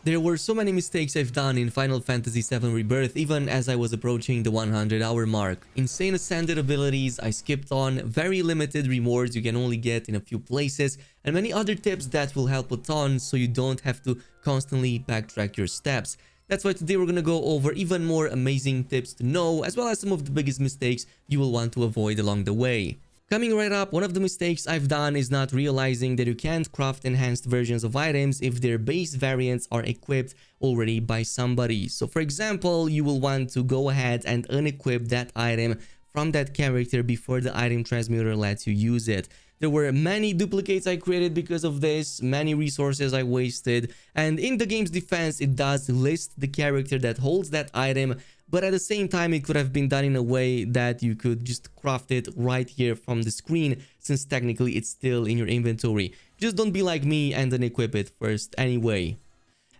There were so many mistakes I've done in Final Fantasy VII Rebirth even as I was approaching the 100-hour mark. Insane ascended abilities I skipped on, very limited rewards you can only get in a few places, and many other tips that will help a ton so you don't have to constantly backtrack your steps. That's why today we're gonna go over even more amazing tips to know, as well as some of the biggest mistakes you will want to avoid along the way. Coming right up, one of the mistakes I've done is not realizing that you can't craft enhanced versions of items if their base variants are equipped already by somebody. So for example, you will want to go ahead and unequip that item from that character before the item transmuter lets you use it. There were many duplicates I created because of this, many resources I wasted, and in the game's defense, it does list the character that holds that item, but at the same time, it could have been done in a way that you could just craft it right here from the screen, since technically it's still in your inventory. Just don't be like me and then equip it first anyway.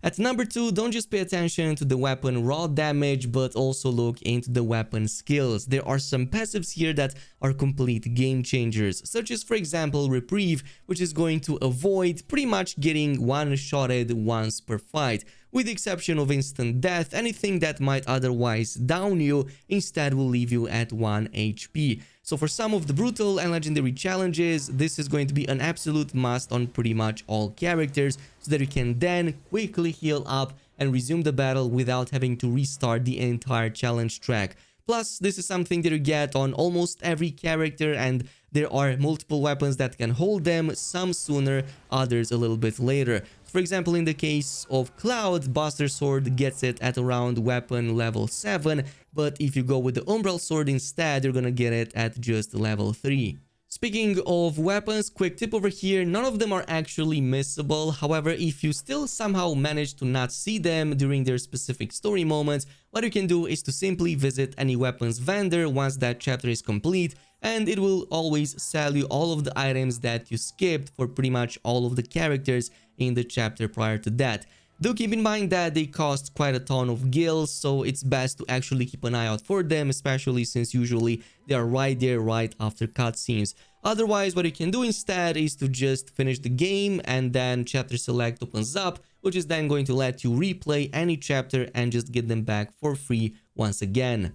At number 2, don't just pay attention to the weapon raw damage, but also look into the weapon skills. There are some passives here that are complete game changers, such as for example Reprieve, which is going to avoid pretty much getting one-shotted once per fight. With the exception of instant death, anything that might otherwise down you instead will leave you at 1 HP. So for some of the brutal and legendary challenges, this is going to be an absolute must on pretty much all characters, so that you can then quickly heal up and resume the battle without having to restart the entire challenge track. Plus, this is something that you get on almost every character, and there are multiple weapons that can hold them, some sooner, others a little bit later. For example, in the case of Cloud, Buster Sword gets it at around weapon level 7, but if you go with the Umbral Sword instead, you're gonna get it at just level 3. Speaking of weapons, quick tip over here, none of them are actually missable. However, if you still somehow manage to not see them during their specific story moments, what you can do is to simply visit any weapons vendor once that chapter is complete, and it will always sell you all of the items that you skipped for pretty much all of the characters in the chapter prior to that. Do keep in mind that they cost quite a ton of gills, so it's best to actually keep an eye out for them, especially since usually they are right there right after cutscenes. Otherwise, what you can do instead is to just finish the game and then chapter select opens up, which is then going to let you replay any chapter and just get them back for free once again.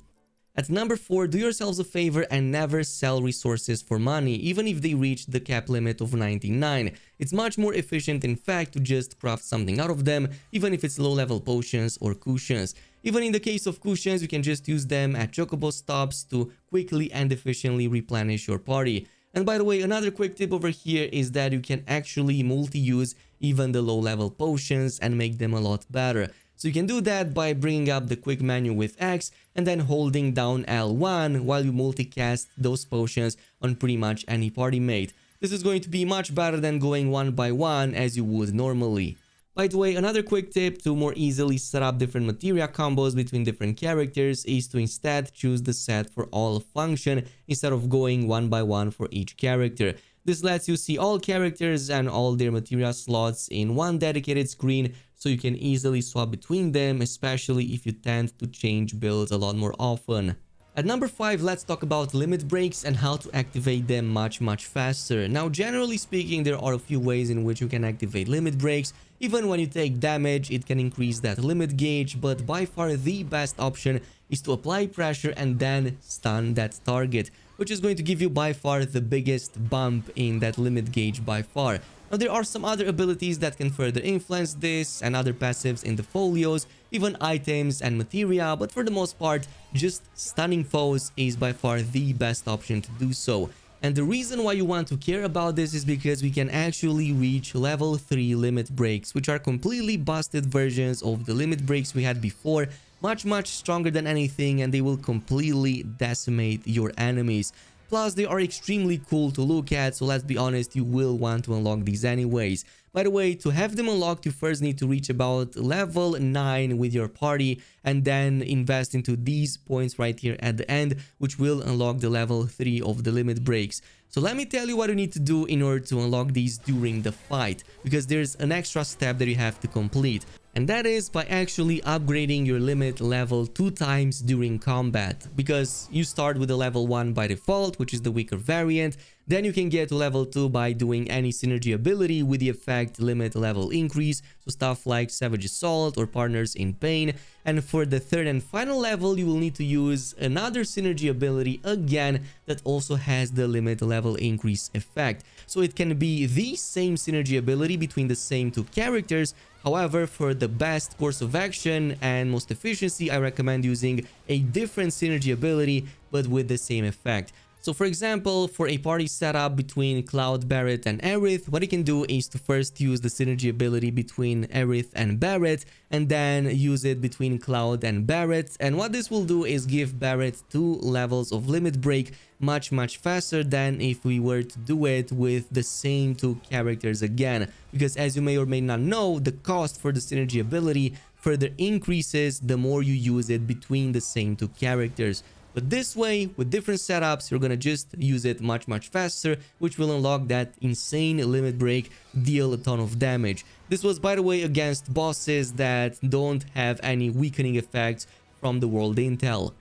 At number 4, do yourselves a favor and never sell resources for money, even if they reach the cap limit of 99. It's much more efficient, in fact, to just craft something out of them, even if it's low-level potions or cushions. Even in the case of cushions, you can just use them at Chocobo stops to quickly and efficiently replenish your party. And by the way, another quick tip over here is that you can actually multi-use even the low-level potions and make them a lot better. So you can do that by bringing up the quick menu with X and then holding down L1 while you multicast those potions on pretty much any party mate. This is going to be much better than going one by one as you would normally. By the way, another quick tip to more easily set up different materia combos between different characters is to instead choose the set for all function instead of going one by one for each character. This lets you see all characters and all their materia slots in one dedicated screen, so you can easily swap between them, especially if you tend to change builds a lot more often. At number 5, let's talk about limit breaks and how to activate them much faster. Now, generally speaking, there are a few ways in which you can activate limit breaks. Even when you take damage, it can increase that limit gauge, but by far the best option is to apply pressure and then stun that target, which is going to give you by far the biggest bump in that limit gauge by far. Now, there are some other abilities that can further influence this and other passives in the folios, even items and materia, but for the most part, just stunning foes is by far the best option to do so. And the reason why you want to care about this is because we can actually reach level 3 limit breaks, which are completely busted versions of the limit breaks we had before, much stronger than anything, and they will completely decimate your enemies. Plus, they are extremely cool to look at, so let's be honest, you will want to unlock these anyways. By the way, to have them unlocked, you first need to reach about level 9 with your party and then invest into these points right here at the end, which will unlock the level 3 of the limit breaks. So let me tell you what you need to do in order to unlock these during the fight, because there's an extra step that you have to complete. And that is by actually upgrading your limit level 2 times during combat, because you start with a level 1 by default, which is the weaker variant. Then you can get to level 2 by doing any synergy ability with the effect limit level increase, so stuff like Savage Assault or Partners in Pain. And for the third and final level, you will need to use another synergy ability again that also has the limit level increase effect. So it can be the same synergy ability between the same two characters. However, for the best course of action and most efficiency, I recommend using a different synergy ability but with the same effect. So for example, for a party setup between Cloud, Barret and Aerith, what you can do is to first use the synergy ability between Aerith and Barret, and then use it between Cloud and Barret. And what this will do is give Barret 2 levels of limit break much faster than if we were to do it with the same two characters again. Because as you may or may not know, the cost for the synergy ability further increases the more you use it between the same two characters. But this way, with different setups, you're gonna just use it much faster, which will unlock that insane limit break, deal a ton of damage. This was, by the way, against bosses that don't have any weakening effects from the world intel.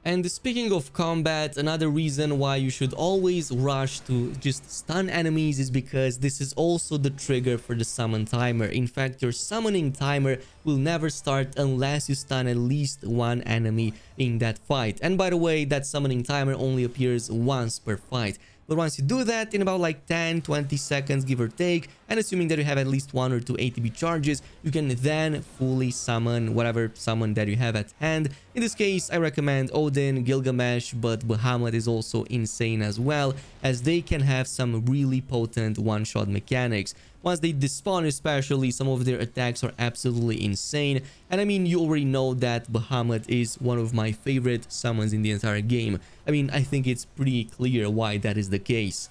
And speaking of combat, another reason why you should always rush to just stun enemies is because this is also the trigger for the summon timer. In fact, your summoning timer will never start unless you stun at least one enemy in that fight. And by the way, that summoning timer only appears once per fight. But once you do that, in about like 10-20 seconds, give or take, and assuming that you have at least 1 or 2 ATB charges, you can then fully summon whatever summon that you have at hand. In this case, I recommend Odin, Gilgamesh, but Bahamut is also insane as well, as they can have some really potent one-shot mechanics. Once they despawn especially, some of their attacks are absolutely insane. And I mean, you already know that Bahamut is one of my favorite summons in the entire game. I mean, I think it's pretty clear why that is the case.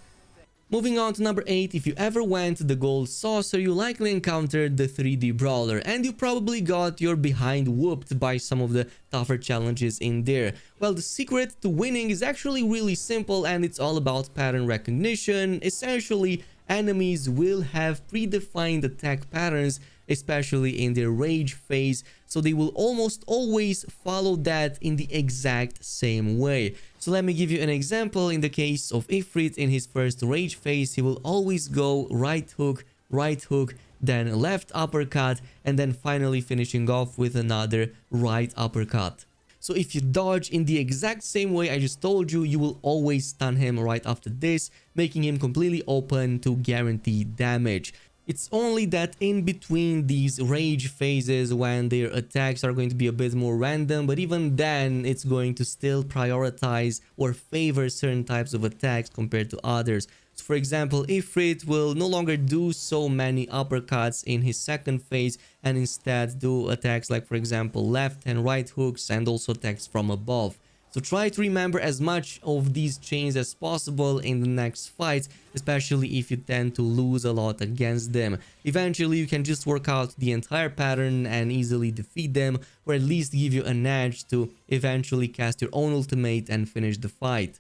Moving on to number 8, if you ever went to the Gold Saucer, you likely encountered the 3D Brawler, and you probably got your behind whooped by some of the tougher challenges in there. Well, the secret to winning is actually really simple, and it's all about pattern recognition. Essentially, enemies will have predefined attack patterns, especially in their rage phase, so they will almost always follow that in the exact same way. So let me give you an example. In the case of Ifrit, in his first rage phase, he will always go right hook, then left uppercut, and then finally finishing off with another right uppercut. So if you dodge in the exact same way I just told you, you will always stun him right after this, making him completely open to guaranteed damage. It's only that in between these rage phases when their attacks are going to be a bit more random, but even then it's going to still prioritize or favor certain types of attacks compared to others. So for example, Ifrit will no longer do so many uppercuts in his second phase and instead do attacks like, for example, left and right hooks and also attacks from above. So try to remember as much of these chains as possible in the next fights, especially if you tend to lose a lot against them. Eventually, you can just work out the entire pattern and easily defeat them, or at least give you an edge to eventually cast your own ultimate and finish the fight.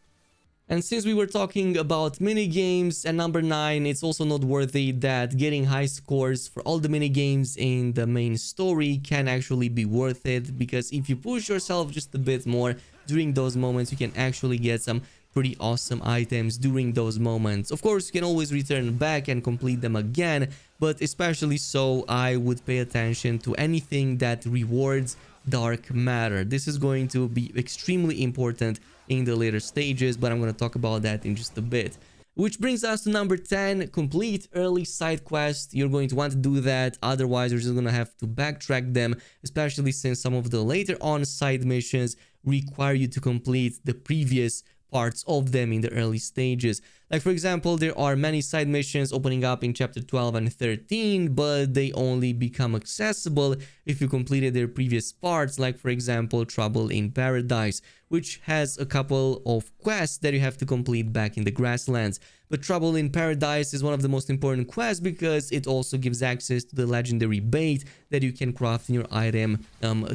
And since we were talking about minigames, at number 9, it's also noteworthy that getting high scores for all the minigames in the main story can actually be worth it, because if you push yourself just a bit more during those moments, you can actually get some pretty awesome items during those moments. Of course, you can always return back and complete them again, but especially so, I would pay attention to anything that rewards dark matter. This is going to be extremely important in the later stages, but I'm going to talk about that in just a bit. Which brings us to number 10, complete early side quests. You're going to want to do that, otherwise you're just going to have to backtrack them, especially since some of the later on side missions require you to complete the previous parts of them in the early stages. Like for example, there are many side missions opening up in chapter 12 and 13, but they only become accessible if you completed their previous parts, like for example Trouble in Paradise, which has a couple of quests that you have to complete back in the grasslands. But Trouble in Paradise is one of the most important quests because it also gives access to the legendary bait that you can craft in your item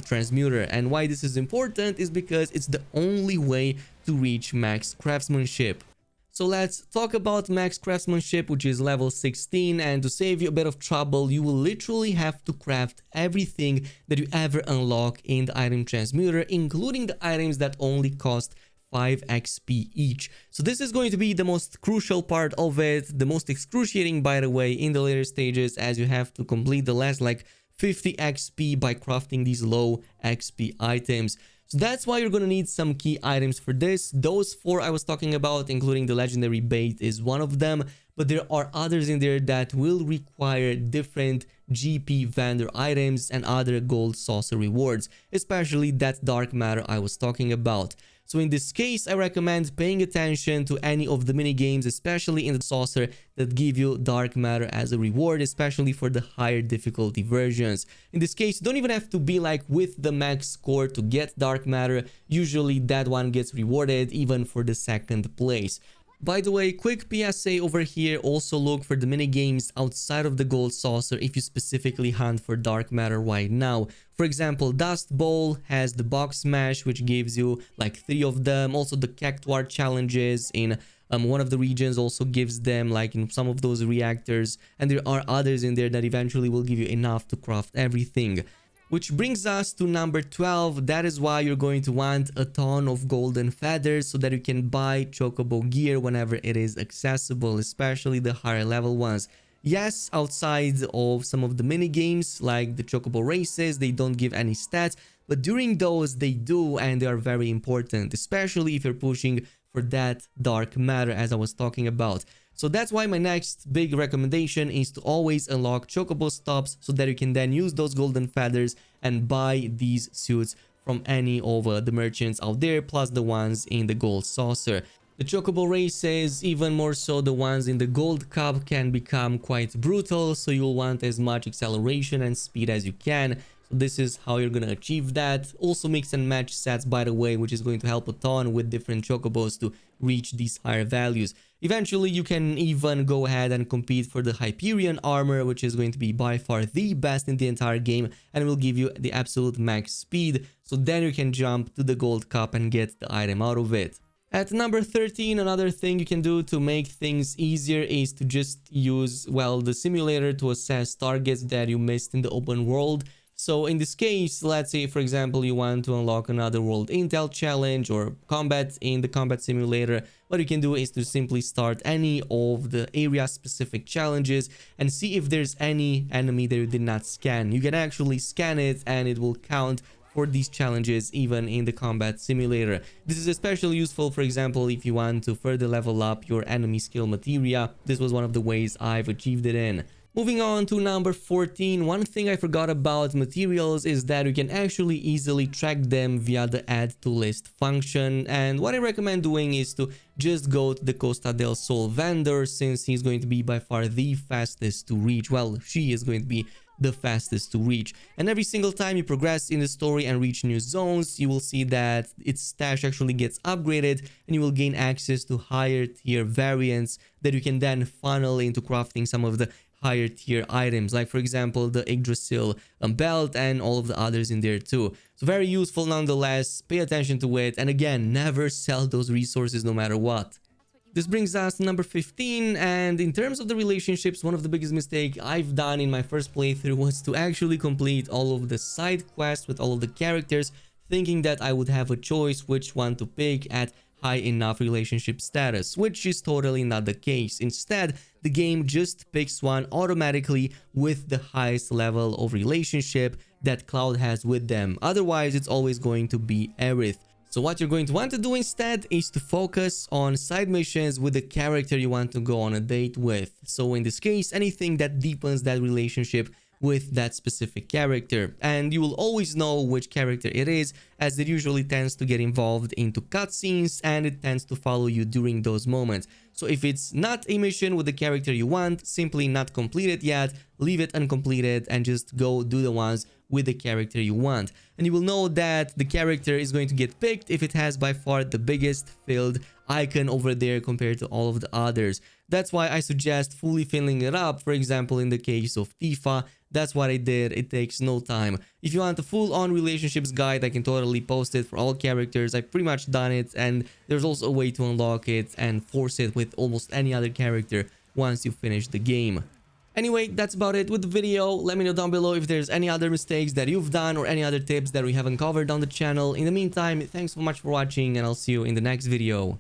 transmuter. And why this is important is because it's the only way to reach max craftsmanship. So let's talk about max craftsmanship, which is level 16, and to save you a bit of trouble, you will literally have to craft everything that you ever unlock in the item transmuter, including the items that only cost 5 XP each. So this is going to be the most crucial part of it, the most excruciating, by the way, in the later stages, as you have to complete the last like 50 XP by crafting these low XP items. So that's why you're gonna need some key items for this. Those 4 I was talking about, including the legendary bait, is one of them, but there are others in there that will require different GP vendor items and other gold saucer rewards, especially that dark matter I was talking about. So in this case, I recommend paying attention to any of the mini games, especially in the saucer, that give you dark matter as a reward, especially for the higher difficulty versions. In this case, you don't even have to be like with the max score to get dark matter. Usually that one gets rewarded even for the second place. By the way, quick PSA over here, also look for the mini games outside of the gold saucer if you specifically hunt for dark matter right now. For example, Dust Bowl has the box smash, which gives you like 3 of them. Also the cactuar challenges in one of the regions also gives them like in some of those reactors, and there are others in there that eventually will give you enough to craft everything. Which brings us to number 12. That is why you're going to want a ton of golden feathers so that you can buy Chocobo gear whenever it is accessible, especially the higher level ones. Yes, outside of some of the mini games like the Chocobo races, they don't give any stats, but during those they do, and they are very important, especially if you're pushing for that dark matter as I was talking about. So that's why my next big recommendation is to always unlock Chocobo stops so that you can then use those golden feathers and buy these suits from any of the merchants out there, plus the ones in the gold saucer. The Chocobo races, even more so the ones in the gold cup, can become quite brutal, so you'll want as much acceleration and speed as you can. So this is how you're gonna achieve that. Also mix and match sets, by the way, which is going to help a ton with different Chocobos to reach these higher values. Eventually, you can even go ahead and compete for the Hyperion armor, which is going to be by far the best in the entire game and will give you the absolute max speed. So then you can jump to the gold cup and get the item out of it. At number 13, another thing you can do to make things easier is to just use, well, the simulator to assess targets that you missed in the open world. So in this case, let's say, for example, you want to unlock another world intel challenge or combat in the combat simulator. What you can do is to simply start any of the area specific challenges and see if there's any enemy that you did not scan. You can actually scan it and it will count for these challenges even in the combat simulator. This is especially useful, for example, if you want to further level up your enemy skill materia. This was one of the ways I've achieved it in. Moving on to number 14, one thing I forgot about materials is that you can actually easily track them via the add to list function, and what I recommend doing is to just go to the Costa del Sol vendor, since he's going to be by far the fastest to reach. Well, she is going to be the fastest to reach, and every single time you progress in the story and reach new zones, you will see that its stash actually gets upgraded and you will gain access to higher tier variants that you can then funnel into crafting some of the higher tier items, like for example the Yggdrasil belt and all of the others in there too. So very useful nonetheless. Pay attention to it, and again, never sell those resources no matter what. This brings us to number 15, and in terms of the relationships, one of the biggest mistakes I've done in my first playthrough was to actually complete all of the side quests with all of the characters, thinking that I would have a choice which one to pick at high enough relationship status, which is totally not the case. Instead, the game just picks one automatically with the highest level of relationship that Cloud has with them. Otherwise, it's always going to be Aerith. So what you're going to want to do instead is to focus on side missions with the character you want to go on a date with. So in this case, anything that deepens that relationship with that specific character, and you will always know which character it is, as it usually tends to get involved into cutscenes and it tends to follow you during those moments. So if it's not a mission with the character you want, simply not complete it yet, leave it uncompleted and just go do the ones with the character you want. And you will know that the character is going to get picked if it has by far the biggest filled icon over there compared to all of the others. That's why I suggest fully filling it up. For example, in the case of Tifa, that's what I did. It takes no time. If you want a full-on relationships guide, I can totally post it for all characters. I've pretty much done it, and there's also a way to unlock it and force it with almost any other character once you finish the game. Anyway, that's about it with the video. Let me know down below if there's any other mistakes that you've done or any other tips that we haven't covered on the channel. In the meantime, thanks so much for watching, and I'll see you in the next video.